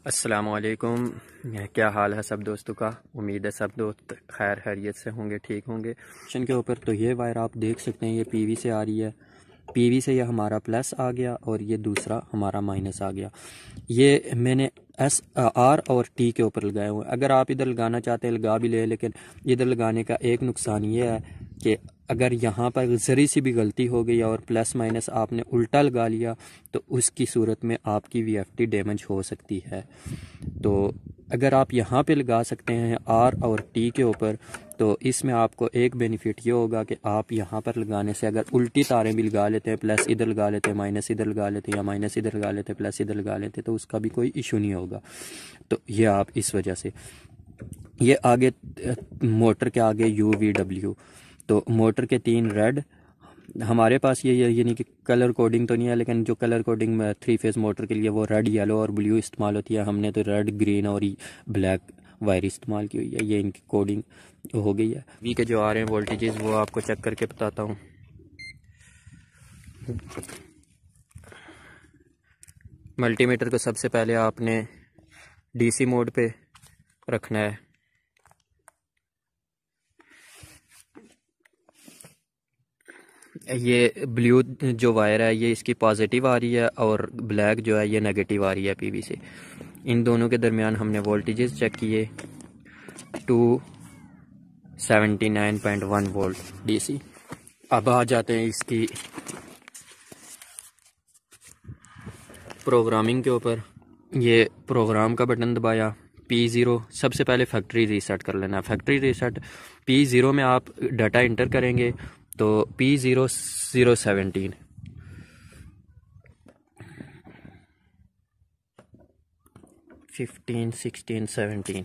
अस्सलामुअलैकुम। क्या हाल है सब दोस्तों का। उम्मीद है सब दोस्त खैर खैरियत से होंगे, ठीक होंगे। ऑप्शन के ऊपर तो ये वायर आप देख सकते हैं, ये पीवी से आ रही है। पीवी से ये हमारा प्लस आ गया और ये दूसरा हमारा माइनस आ गया। ये मैंने एस आर और टी के ऊपर लगाए हुए हैं। अगर आप इधर लगाना चाहते हैं लगा भी ले, लेकिन इधर लगाने का एक नुकसान ये है कि अगर यहाँ पर ज़री सी भी गलती हो गई और प्लस माइनस आपने उल्टा लगा लिया तो उसकी सूरत में आपकी वीएफटी डैमेज हो सकती है। तो अगर आप यहाँ पे लगा सकते हैं आर और टी के ऊपर, तो इसमें आपको एक बेनिफिट ये होगा कि आप यहाँ पर लगाने से अगर उल्टी तारें भी लगा लेते हैं, प्लस इधर लगा लेते हैं, माइनस इधर लगा लेते हैं, या माइनस इधर लगा लेते हैं, प्लस इधर लगा लेते हैं, तो उसका भी कोई इशू नहीं होगा। तो ये आप इस वजह से ये आगे मोटर के आगे UVW, तो मोटर के 3 रेड हमारे पास ये यानी कि कलर कोडिंग तो नहीं है, लेकिन जो कलर कोडिंग 3 फेज़ मोटर के लिए वो रेड, येलो और ब्लू इस्तेमाल होती है। हमने तो रेड, ग्रीन और ब्लैक वायर इस्तेमाल की हुई है। ये इनकी कोडिंग हो गई है। वी के जो आ रहे हैं वोल्टेजेस वो आपको चेक करके बताता हूँ। मल्टीमीटर को सबसे पहले आपने DC मोड पे रखना है। ये ब्लू जो वायर है ये इसकी पॉजिटिव आ रही है और ब्लैक जो है ये नेगेटिव आ रही है पीवी से। इन दोनों के दरमियान हमने वोल्टेजेस चेक किए, 279.1 वोल्ट DC। अब आ जाते हैं इसकी प्रोग्रामिंग के ऊपर। ये प्रोग्राम का बटन दबाया, P0 सबसे पहले फैक्ट्री रीसेट कर लेना है। फैक्ट्री रीसेट P0 में आप डाटा इंटर करेंगे तो P0017 15 16 17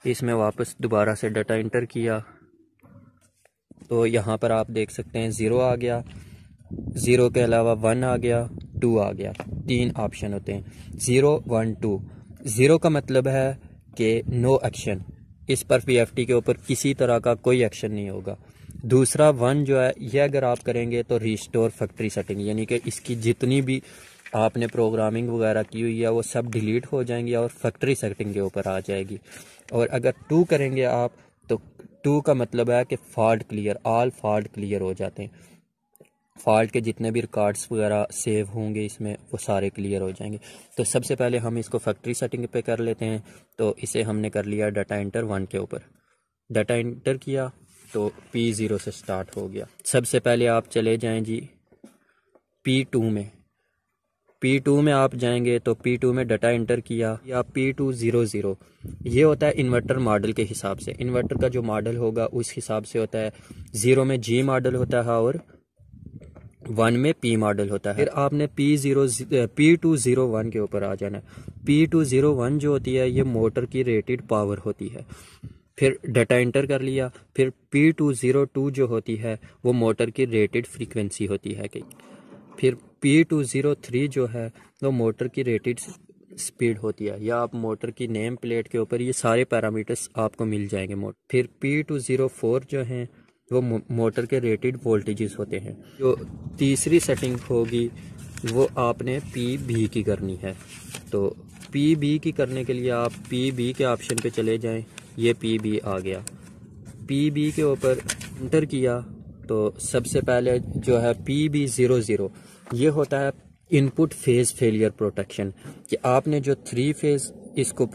इसमें वापस दोबारा से डाटा इंटर किया तो यहाँ पर आप देख सकते हैं 0 आ गया, 0 के अलावा 1 आ गया, 2 आ गया। 3 ऑप्शन होते हैं, 0 1 2। 0 का मतलब है कि नो एक्शन, इस पर वीएफटी के ऊपर किसी तरह का कोई एक्शन नहीं होगा। दूसरा 1 जो है ये अगर आप करेंगे तो रिस्टोर फैक्ट्री सेटिंग, यानी कि इसकी जितनी भी आपने प्रोग्रामिंग वगैरह की हुई है वो सब डिलीट हो जाएंगी और फैक्ट्री सेटिंग के ऊपर आ जाएगी। और अगर 2 करेंगे आप तो 2 का मतलब है कि fault clear, all fault clear हो जाते हैं। फॉल्ट के जितने भी रिकॉर्ड्स वगैरह सेव होंगे इसमें वो सारे क्लियर हो जाएंगे। तो सबसे पहले हम इसको फैक्ट्री सेटिंग पे कर लेते हैं। तो इसे हमने कर लिया डाटा इंटर 1 के ऊपर, डाटा इंटर किया तो P0 से स्टार्ट हो गया। सबसे पहले आप चले जाएं जी P2 में। P2 में आप जाएंगे तो P2 में डाटा इंटर किया या P200, ये होता है इन्वर्टर मॉडल के हिसाब से। इन्वर्टर का जो मॉडल होगा उस हिसाब से होता है। 0 में G मॉडल होता है और 1 में P मॉडल होता है। फिर आपने P201 के ऊपर आ जाना है। P201 जो होती है ये मोटर की रेटेड पावर होती है। फिर डाटा इंटर कर लिया। फिर P202 जो होती है वो मोटर की रेटेड फ्रीक्वेंसी होती है। फिर P203 जो है वो मोटर की रेटेड स्पीड होती है, या आप मोटर की नेम प्लेट के ऊपर ये सारे पैरामीटर्स आपको मिल जाएंगे मोटर। फिर P204 जो हैं वो मोटर के रेटेड वोल्टेजेस होते हैं। जो तीसरी सेटिंग होगी वो आपने PB की करनी है। तो PB की करने के लिए आप PB के ऑप्शन पे चले जाएं। ये PB आ गया। PB के ऊपर इंटर किया तो सबसे पहले जो है PB00, ये होता है इनपुट फेज फेलियर प्रोटेक्शन, कि आपने जो 3 फेज इसको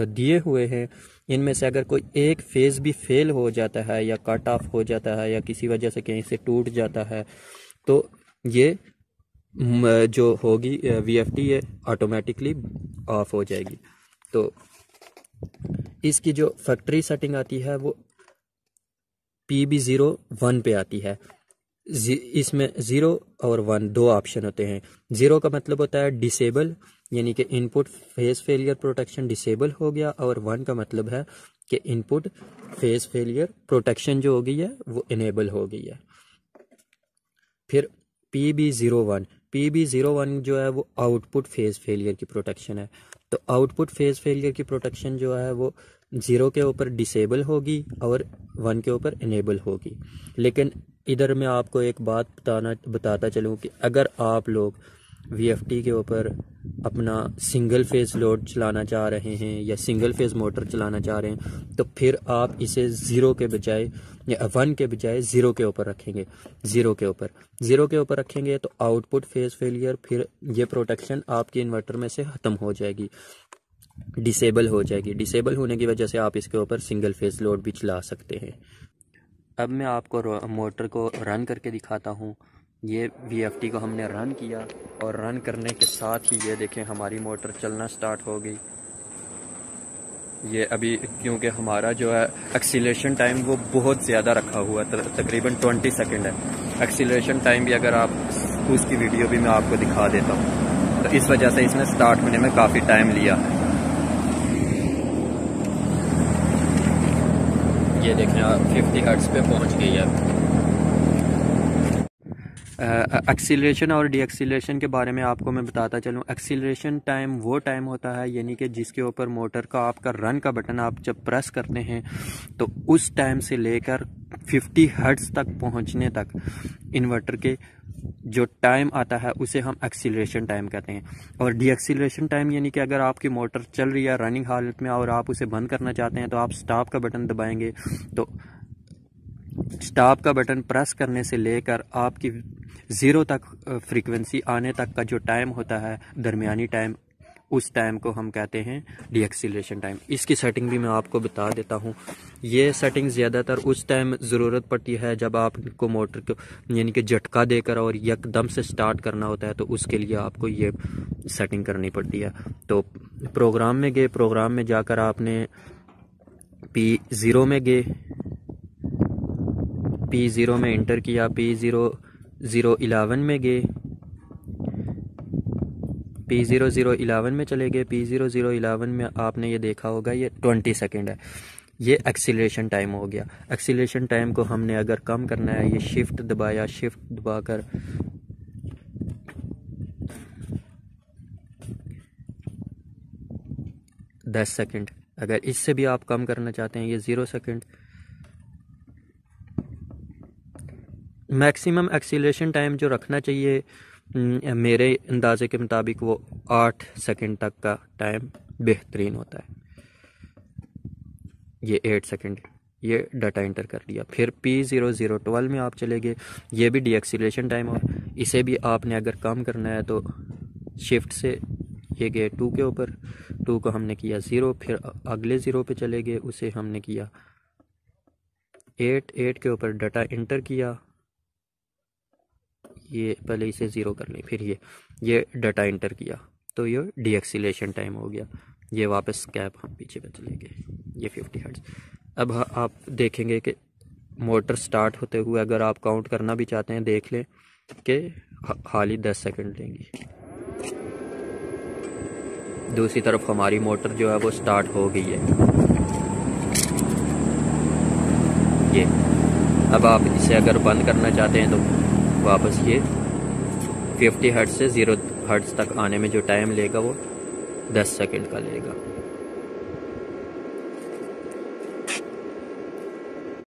दिए हुए हैं इनमें से अगर कोई एक फेज भी फेल हो जाता है या कट ऑफ हो जाता है या किसी वजह से कहीं से टूट जाता है तो ये जो होगी वीएफटी ये ऑटोमेटिकली ऑफ हो जाएगी। तो इसकी जो फैक्ट्री सेटिंग आती है वो PB01 पे आती है। इसमें 0 और 1 2 ऑप्शन होते हैं। 0 का मतलब होता है डिसेबल, यानी कि input phase failure protection disable हो गया, और 1 का मतलब है कि इनपुट फेज फेलियर प्रोटेक्शन जो हो गई है वो इनेबल हो गई है। फिर PB01 जो है वो आउटपुट फेज फेलियर की प्रोटेक्शन है। तो आउटपुट फेज फेलियर की प्रोटेक्शन जो है वो 0 के ऊपर डिसेबल होगी और 1 के ऊपर इनेबल होगी। लेकिन इधर मैं आपको एक बात बताता चलूँ कि अगर आप लोग VFD के ऊपर अपना सिंगल फेज़ लोड चलाना चाह रहे हैं या सिंगल फेज़ मोटर चलाना चाह रहे हैं, तो फिर आप इसे 0 के बजाय या 1 के बजाय 0 के ऊपर रखेंगे। 0 के ऊपर रखेंगे तो आउटपुट फेज़ फेलियर, फिर ये प्रोटेक्शन आपकी इन्वर्टर में से ख़त्म हो जाएगी, डिसेबल हो जाएगी। डिसेबल होने की वजह से आप इसके ऊपर सिंगल फेज़ लोड भी चला सकते हैं। अब मैं आपको मोटर को रन करके दिखाता हूँ। ये VFD को हमने रन किया और रन करने के साथ ही ये देखें हमारी मोटर चलना स्टार्ट हो गई। ये अभी क्योंकि हमारा जो है एक्सीलरेशन टाइम वो बहुत ज़्यादा रखा हुआ है, तकरीबन 20 सेकंड है। एक्सीलरेशन टाइम भी अगर आप उसकी वीडियो भी मैं आपको दिखा देता हूँ, तो इस वजह से इसने स्टार्ट होने में काफ़ी टाइम लिया है। ये देखें 50 हर्ट्ज़ पे पहुँच गई है। एक्सीलरेशन और डीएक्सीलरेशन के बारे में आपको मैं बताता चलूँ। एक्सीलरेशन टाइम वो टाइम होता है यानी कि जिसके ऊपर मोटर का आपका रन का बटन आप जब प्रेस करते हैं तो उस टाइम से लेकर 50 हर्ट्ज़ तक पहुंचने तक इन्वर्टर के जो टाइम आता है उसे हम एक्सीलरेशन टाइम कहते हैं। और डीएक्सीलरेशन टाइम यानी कि अगर आपकी मोटर चल रही है रनिंग हालत में और आप उसे बंद करना चाहते हैं तो आप स्टॉप का बटन दबाएंगे, तो स्टॉप का बटन प्रेस करने से लेकर आपकी 0 तक फ्रीक्वेंसी आने तक का जो टाइम होता है, दरमियानी टाइम, उस टाइम को हम कहते हैं डीएक्सीलरेशन टाइम। इसकी सेटिंग भी मैं आपको बता देता हूँ। ये सेटिंग ज़्यादातर उस टाइम ज़रूरत पड़ती है जब आपको मोटर को यानी कि झटका देकर और एकदम से स्टार्ट करना होता है, तो उसके लिए आपको ये सेटिंग करनी पड़ती है। तो प्रोग्राम में गए, प्रोग्राम में जाकर आपने P0 में गए, P0 में इंटर किया, P0011 में गए, P0011 में चले गए। P0011 में आपने ये देखा होगा ये 20 सेकंड है। ये एक्सीलरेशन टाइम हो गया। एक्सीलरेशन टाइम को हमने अगर कम करना है, ये शिफ्ट दबाया, शिफ्ट दबाकर दस सेकंड, अगर इससे भी आप कम करना चाहते हैं ये 0 सेकंड। मैक्सिमम एक्सीलरेशन टाइम जो रखना चाहिए मेरे अंदाजे के मुताबिक वो 8 सेकंड तक का टाइम बेहतरीन होता है। ये 8 सेकंड, ये डाटा इंटर कर लिया। फिर P0012 में आप चले गए, ये भी डीएक्सीलरेशन टाइम है। इसे भी आपने अगर कम करना है तो शिफ्ट से ये गए 2 के ऊपर, 2 को हमने किया 0, फिर अगले 0 पे चले गए, उसे हमने किया 8 के ऊपर डाटा इंटर किया। ये पहले इसे 0 कर लें, फिर ये डाटा इंटर किया, तो ये डीएक्सीलरेशन टाइम हो गया। ये वापस कैप हम पीछे पे चले गए, ये 50 हर्ट्ज़। अब आप देखेंगे कि मोटर स्टार्ट होते हुए अगर आप काउंट करना भी चाहते हैं देख लें कि हाल ही 10 सेकंड लेंगी। दूसरी तरफ हमारी मोटर जो है वो स्टार्ट हो गई है। ये अब आप इसे अगर बंद करना चाहते हैं तो वापस ये 50 हर्ट्ज़ से 0 हर्ट्ज़ तक आने में जो टाइम लेगा वो 10 सेकंड का लेगा।